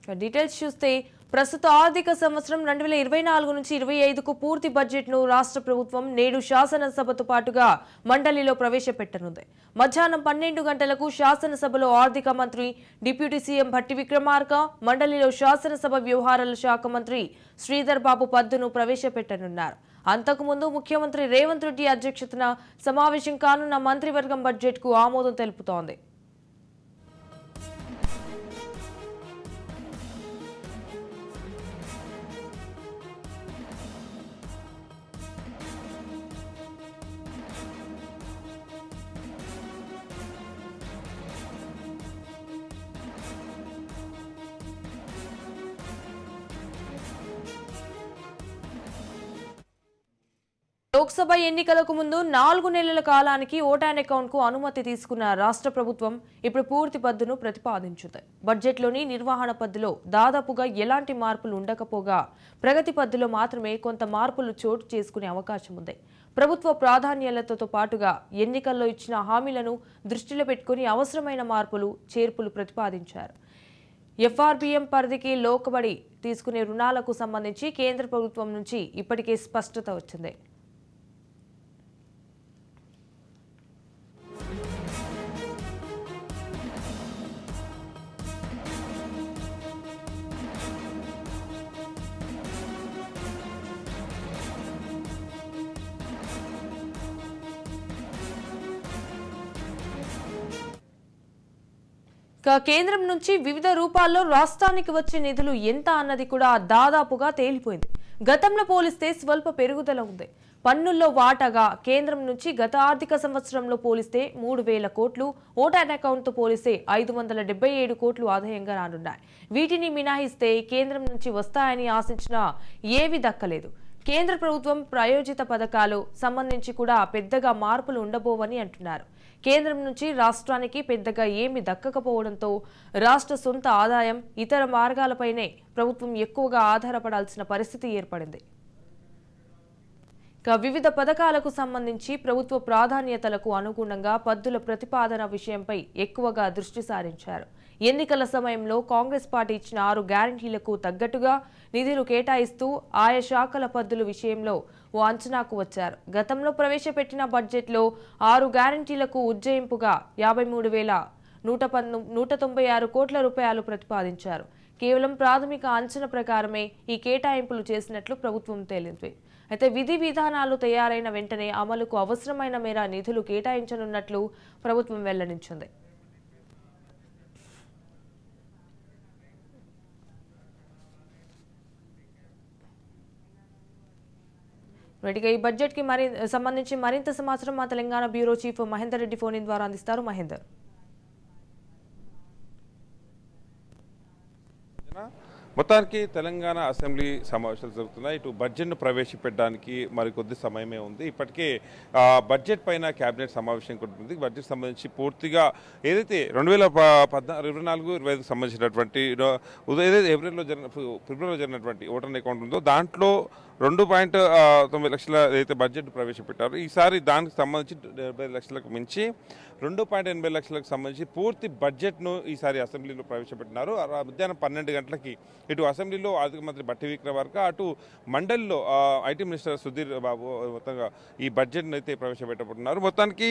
Details చూస్తే ప్రస్తుత ఆర్థిక సంవత్సరం 2024 నుంచి 25కు పూర్తి బడ్జెట్ను రాష్ట్ర ప్రభుత్వం నేడు శాసనసభతో పాటుగా మండలిలో ప్రవేశపెట్టనుంది. మధ్యాహ్నం 12 గంటలకు శాసనసభలో ఆర్థిక మంత్రి డిప్యూటీ సీఎం భట్టి విక్రమార్క, మండలిలో శాసనసభ వ్యవహారాల శాఖ మంత్రి శ్రీధర్ బాబు పద్దును ప్రవేశపెట్టనున్నారు. అంతకుముందు ముఖ్యమంత్రి రేవంత్ రెడ్డి అధ్యక్షతన సమావేశం కానున్న మంత్రివర్గం బడ్జెట్కు ఆమోదం తెలుపుతోంది. లోక్సభ ఎన్నికలకు ముందు 4 నెలల కాలానికి ఓటాన్ అకౌంట్కు అనుమతి తీసుకున్న రాష్ట్ర ప్రభుత్వం ఇప్పుడు పూర్తి పద్దును ప్రతిపాదించింది. బడ్జెట్లోని నిర్వహణ పద్దులో దాదాపుగా ఎలాంటి మార్పులు ఉండకపోగా ప్రగతి పద్దులో మాత్రమే కొంత మార్పులు చోటు చేసుకునే అవకాశం ఉంది. ప్రభుత్వ ప్రాధాన్యాలతో పాటుగా ఎన్నికల్లో ఇచ్చిన హామీలను దృష్టిలో పెట్టుకుని అవసరమైన మార్పులు చేర్పులు ప్రతిపాదించారు. ఎఫ్ఆర్బిఎం పరిధికి లోకబడి తీసుకునే రుణాలకు సంబంధించి కేంద్ర ప్రభుత్వం నుంచి ఇప్పటికే స్పష్టత వచ్చింది. కేంద్రం నుంచి వివిధ రూపాల్లో రాష్ట్రానికి వచ్చే నిధులు ఎంత అన్నది కూడా దాదాపుగా తేలిపోయింది. గతంలో పోలిస్తే స్వల్ప పెరుగుదల ఉంది. పన్నుల్లో వాటాగా కేంద్రం నుంచి గత ఆర్థిక సంవత్సరంలో పోలిస్తే 3,000 కోట్లు, ఓటాన్ అకౌంట్తో పోలిస్తే 577 కోట్లు ఆదాయంగా రానున్నాయి. వీటిని మినహాయిస్తే కేంద్రం నుంచి వస్తాయని ఆశించిన ఏవి దక్కలేదు. కేంద్ర ప్రభుత్వం ప్రాయోజిత పథకాలు సంబంధించి కూడా పెద్దగా మార్పులు ఉండబోవని అంటున్నారు. కేంద్రం నుంచి రాష్ట్రానికి పెద్దగా ఏమీ దక్కకపోవడంతో రాష్ట్ర సొంత ఆదాయం, ఇతర మార్గాలపైనే ప్రభుత్వం ఎక్కువగా ఆధారపడాల్సిన పరిస్థితి ఏర్పడింది. వివిధ పథకాలకు సంబంధించి ప్రభుత్వ ప్రాధాన్యతలకు అనుగుణంగా పద్దుల ప్రతిపాదన విషయంపై ఎక్కువగా దృష్టి సారించారు. ఎన్నికల సమయంలో కాంగ్రెస్ పార్టీ ఇచ్చిన 6 గ్యారంటీలకు తగ్గట్టుగా నిధులు కేటాయిస్తూ ఆయా శాఖల పద్దుల విషయంలో ఓ అంచనాకు వచ్చారు. గతంలో ప్రవేశపెట్టిన బడ్జెట్లో 6 గ్యారంటీలకు ఉజ్జయింపుగా 53,196 కోట్ల రూపాయలు ప్రతిపాదించారు. కేవలం ప్రాథమిక అంచనా ప్రకారమే ఈ కేటాయింపులు చేసినట్లు ప్రభుత్వం తేలింది. అయితే విధి విధానాలు తయారైన వెంటనే అమలుకు అవసరమైన మేర నిధులు కేటాయించనున్నట్లు ప్రభుత్వం వెల్లడించింది. ఈ బడ్జెట్ కి సంబంధించి మరింత సమాచారం మా Telangana bureau chief Mahender Reddy phone in ద్వారా అందిస్తారు. మహేందర్, మొత్తానికి తెలంగాణ అసెంబ్లీ సమావేశాలు జరుగుతున్నాయి. ఇటు బడ్జెట్ను ప్రవేశపెట్టడానికి మరికొద్ది సమయమే ఉంది. ఇప్పటికే బడ్జెట్ పైన కేబినెట్ సమావేశం ఉంటుంది. బడ్జెట్ సంబంధించి పూర్తిగా ఏదైతే 2024-25 సంబంధించినటువంటి ఏదైతే ఫిబ్రవరిలో జరిగినటువంటి ఓటర్ అకౌంట్ ఉందో దాంట్లో 2.9 లక్షల ఏదైతే బడ్జెట్ ప్రవేశపెట్టారో ఈసారి దానికి సంబంధించి 70 లక్షలకు మించి 2.80 లక్షలకు సంబంధించి పూర్తి బడ్జెట్ను ఈసారి అసెంబ్లీలో ప్రవేశపెట్టినారు. మధ్యాహ్నం 12 గంటలకి ఇటు అసెంబ్లీలో ఆర్థిక మంత్రి భట్టి విక్రమార్క, అటు మండలిలో ఐటీ మినిస్టర్ సుధీర్ బాబు మొత్తంగా ఈ బడ్జెట్ను అయితే ప్రవేశపెట్టబోతున్నారు. మొత్తానికి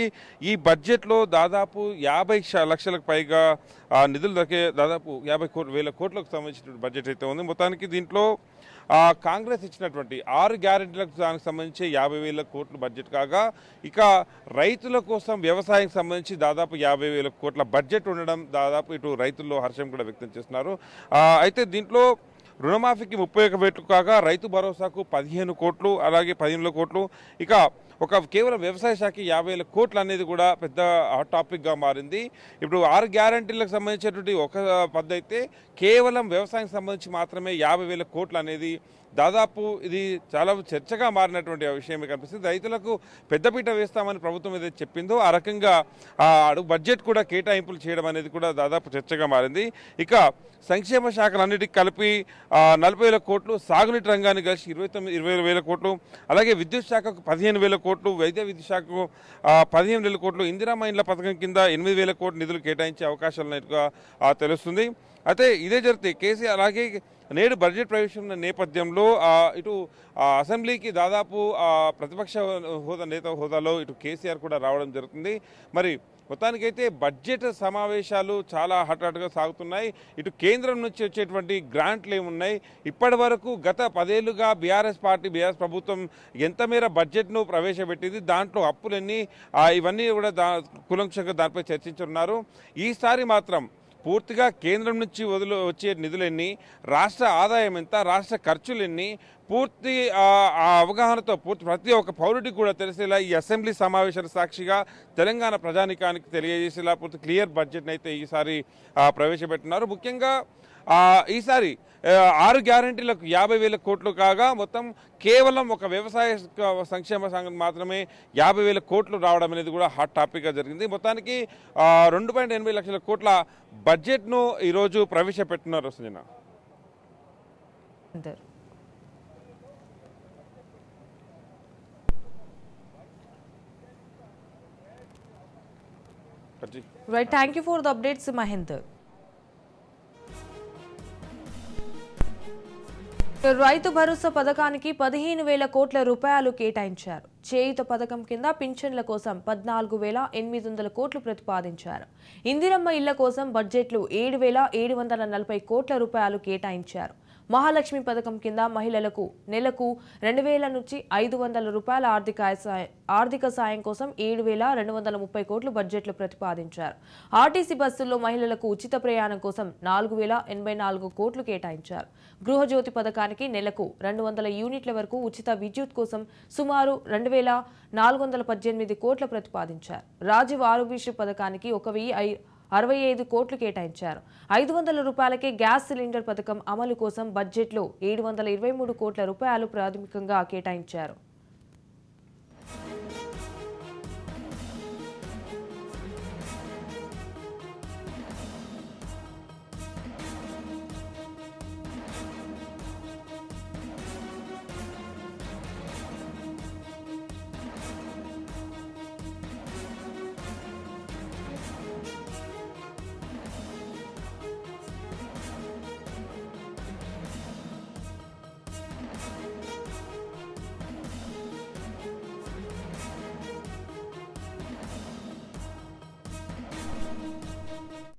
ఈ బడ్జెట్లో దాదాపు 50 లక్షలకు పైగా నిధులు దక్కే దాదాపు 50,000 కోట్లకు సంబంధించిన బడ్జెట్ అయితే ఉంది. మొత్తానికి దీంట్లో కాంగ్రెస్ ఇచ్చినటువంటి 6 గ్యారెంటీలకు దానికి సంబంధించి 50,000 కోట్ల బడ్జెట్ కాగా, ఇక రైతుల కోసం వ్యవసాయం సంబంధించి దాదాపు 50,000 కోట్ల బడ్జెట్ ఉండడం దాదాపు ఇటు రైతుల్లో హర్షం కూడా వ్యక్తం చేస్తున్నారు. అయితే దీంట్లో రుణమాఫీకి 31,000 కాగా రైతు భరోసాకు 15 కోట్లు, అలాగే 15 కోట్లు, ఇక కేవలం వ్యవసాయ శాఖకి 50,000 కోట్లు అనేది కూడా పెద్ద హాట్ టాపిక్గా మారింది. ఇప్పుడు 6 గ్యారంటీలకు సంబంధించినటువంటి ఒక పద్ధతి అయితే కేవలం వ్యవసాయం సంబంధించి మాత్రమే 50,000 కోట్లు అనేది దాదాపు ఇది చాలా చర్చగా మారినటువంటి విషయమే కనిపిస్తుంది. రైతులకు పెద్దపీట వేస్తామని ప్రభుత్వం ఏదైతే చెప్పిందో ఆ రకంగా బడ్జెట్ కూడా కేటాయింపులు చేయడం అనేది కూడా దాదాపు చర్చగా మారింది. ఇక సంక్షేమ శాఖలన్నిటికీ కలిపి 40,000 కోట్లు, సాగునీటి రంగాన్ని కలిసి 20,000 కోట్లు, అలాగే విద్యుత్ శాఖకు 15,000 కోట్లు, వైద్య విద్యుత్ శాఖకు 15,000 కోట్లు, ఇందిరా మహిళల పథకం కింద 8,000 కోట్లు నిధులు కేటాయించే అవకాశాలు ఉన్నట్టుగా తెలుస్తుంది. అయితే ఇదే జరిగితే కేసీఆర్ అలాగే నేడు బడ్జెట్ ప్రవేశం నేపథ్యంలో ఇటు అసెంబ్లీకి దాదాపు ప్రతిపక్ష నేత హోదాలో ఇటు కేసీఆర్ కూడా రావడం జరుగుతుంది. మరి మొత్తానికైతే బడ్జెట్ సమావేశాలు చాలా హాట్గా సాగుతున్నాయి. ఇటు కేంద్రం నుంచి వచ్చేటువంటి గ్రాంట్లు ఏమున్నాయి, ఇప్పటి వరకు గత 10 ఏళ్లుగా బీఆర్ఎస్ ప్రభుత్వం ఎంత మేర బడ్జెట్ను ప్రవేశపెట్టింది, దాంట్లో అప్పులన్నీ ఇవన్నీ కూడా కూలంకషంగా దానిపై చర్చించున్నారు. ఈసారి మాత్రం పూర్తిగా కేంద్రం నుంచి వచ్చే నిధులెన్ని, రాష్ట్ర ఆదాయం ఎంత, రాష్ట్ర ఖర్చులు ఎన్ని, పూర్తి అవగాహనతో ప్రతి ఒక్క పౌరుడికి కూడా తెలిసేలా ఈ అసెంబ్లీ సమావేశాల సాక్షిగా తెలంగాణ ప్రజానికానికి తెలియజేసేలా పూర్తి క్లియర్ బడ్జెట్ని అయితే ఈసారి ప్రవేశపెట్టినారు. ముఖ్యంగా ఈసారి 6 గ్యారంటీలకు 50,000 కోట్లు కాగా మొత్తం కేవలం ఒక వ్యవసాయ సంక్షేమ సంఘం మాత్రమే 50,000 కోట్లు రావడం అనేది కూడా హాట్ టాపిక్గా జరిగింది. మొత్తానికి 2.8 లక్షల కోట్ల బడ్జెట్ను ఈరోజు ప్రవేశపెట్టినారు. Sanjana, Right, thank you for the updates, Mahinder. Rythu Bharosa పథకానికి 15,000 కోట్ల రూపాయలు కేటాయించారు. చేయూత పథకం కింద పింఛన్ల కోసం 14,800 కోట్లు ప్రతిపాదించారు. ఇందిరమ్మ ఇళ్ల కోసం బడ్జెట్లో 7,740 కోట్ల రూపాయలు కేటాయించారు. మహాలక్ష్మి పథకం కింద మహిళలకు నెలకు 2,000 నుంచి 500 రూపాయల ఆర్థిక సాయం కోసం 7,230 కోట్లు బడ్జెట్లో ప్రతిపాదించారు. ఆర్టీసీ బస్సుల్లో మహిళలకు ఉచిత ప్రయాణం కోసం 4,084 కోట్లు కేటాయించారు. గృహజ్యోతి పథకానికి నెలకు 200 యూనిట్ల వరకు ఉచిత విద్యుత్ కోసం సుమారు 2,418 కోట్ల ప్రతిపాదించారు. రాజీవ్ ఆరోగ్యశ్రీ పథకానికి 1,065 కోట్లు కేటాయించారు. 500 రూపాయలకే గ్యాస్ సిలిండర్ పథకం అమలు కోసం బడ్జెట్లో 723 కోట్ల రూపాయలు ప్రాథమికంగా కేటాయించారు.